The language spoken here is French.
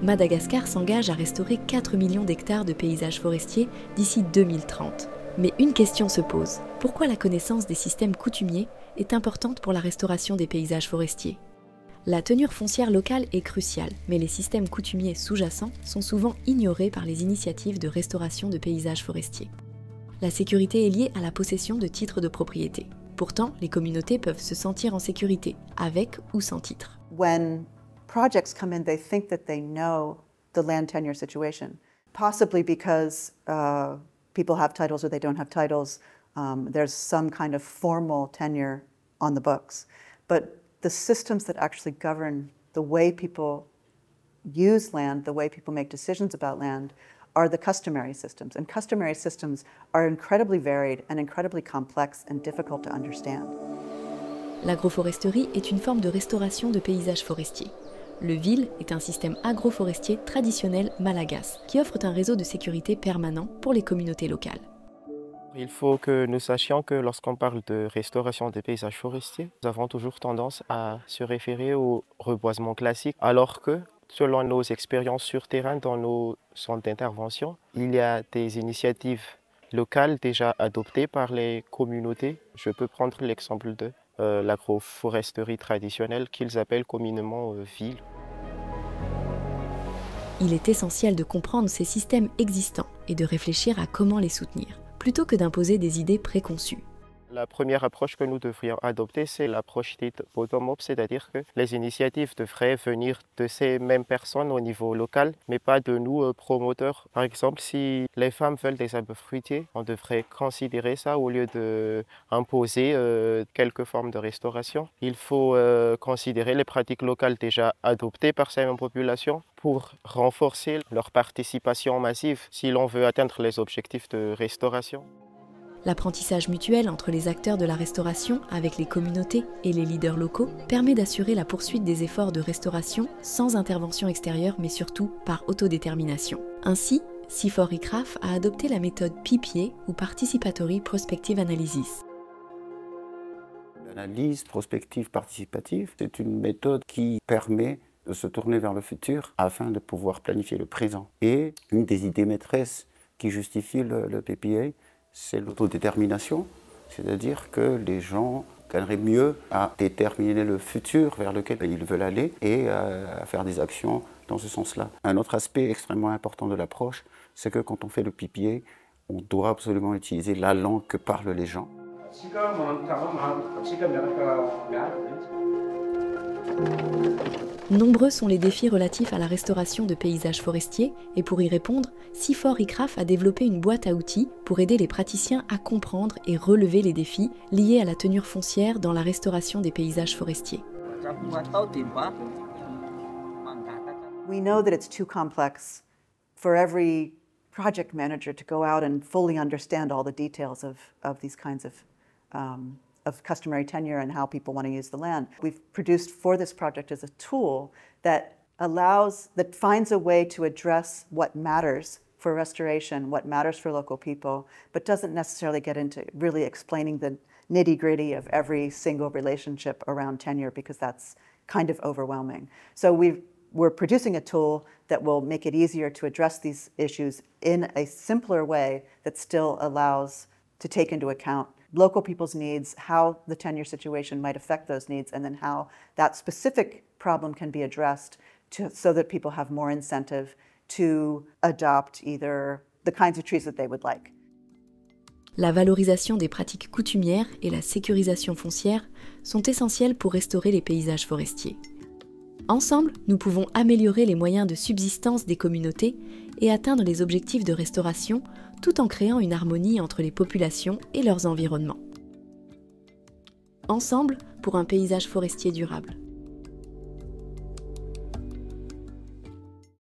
Madagascar s'engage à restaurer 4 millions d'hectares de paysages forestiers d'ici 2030. Mais une question se pose. Pourquoi la connaissance des systèmes coutumiers est importante pour la restauration des paysages forestiers ? La tenure foncière locale est cruciale, mais les systèmes coutumiers sous-jacents sont souvent ignorés par les initiatives de restauration de paysages forestiers. La sécurité est liée à la possession de titres de propriété. Pourtant, les communautés peuvent se sentir en sécurité, avec ou sans titre. When projects come in, they think that they know the land tenure situation, possibly because people have titles or they don't have titles. There's some kind of formal tenure on the books. But the systems that actually govern the way people use land, the way people make decisions about land, are the customary systems. And customary systems are incredibly varied and incredibly complex and difficult to understand. L'agroforesterie est une forme de restauration de paysages forestiers. Le VIL est un système agroforestier traditionnel malagasy qui offre un réseau de sécurité permanent pour les communautés locales. Il faut que nous sachions que lorsqu'on parle de restauration des paysages forestiers, nous avons toujours tendance à se référer au reboisement classique, alors que, selon nos expériences sur terrain dans nos centres d'intervention, il y a des initiatives locales déjà adoptées par les communautés. Je peux prendre l'exemple de l'agroforesterie traditionnelle qu'ils appellent communément VIL. Il est essentiel de comprendre ces systèmes existants et de réfléchir à comment les soutenir, plutôt que d'imposer des idées préconçues. La première approche que nous devrions adopter, c'est l'approche dite bottom-up, c'est-à-dire que les initiatives devraient venir de ces mêmes personnes au niveau local, mais pas de nous, promoteurs. Par exemple, si les femmes veulent des arbres fruitiers, on devrait considérer ça au lieu d'imposer quelques formes de restauration. Il faut considérer les pratiques locales déjà adoptées par ces mêmes populations pour renforcer leur participation massive si l'on veut atteindre les objectifs de restauration. L'apprentissage mutuel entre les acteurs de la restauration avec les communautés et les leaders locaux permet d'assurer la poursuite des efforts de restauration sans intervention extérieure mais surtout par autodétermination. Ainsi, CIFOR-ICRAF a adopté la méthode PPA ou Participatory Prospective Analysis. L'analyse prospective participative, c'est une méthode qui permet de se tourner vers le futur afin de pouvoir planifier le présent. Et une des idées maîtresses qui justifie le PPA, c'est l'autodétermination, c'est-à-dire que les gens gagneraient mieux à déterminer le futur vers lequel ils veulent aller et à faire des actions dans ce sens-là. Un autre aspect extrêmement important de l'approche, c'est que quand on fait le PPA, on doit absolument utiliser la langue que parlent les gens. Nombreux sont les défis relatifs à la restauration de paysages forestiers et pour y répondre, CIFOR-ICRAF a développé une boîte à outils pour aider les praticiens à comprendre et relever les défis liés à la tenure foncière dans la restauration des paysages forestiers. We know that it's too complex for every project manager to go out and fully understand all the details of these kinds of customary tenure and how people want to use the land. We've produced for this project as a tool that finds a way to address what matters for restoration, what matters for local people, but doesn't necessarily get into really explaining the nitty-gritty of every single relationship around tenure because that's kind of overwhelming. So we're producing a tool that will make it easier to address these issues in a simpler way that still allows to take into account local people's needs, how the tenure situation might affect those needs, and then how that specific problem can be addressed so that people have more incentive to adopt either the kinds of trees that they would like. La valorisation des pratiques coutumières et la sécurisation foncière sont essentielles pour restaurer les paysages forestiers. Ensemble, nous pouvons améliorer les moyens de subsistance des communautés et atteindre les objectifs de restauration tout en créant une harmonie entre les populations et leurs environnements. Ensemble pour un paysage forestier durable.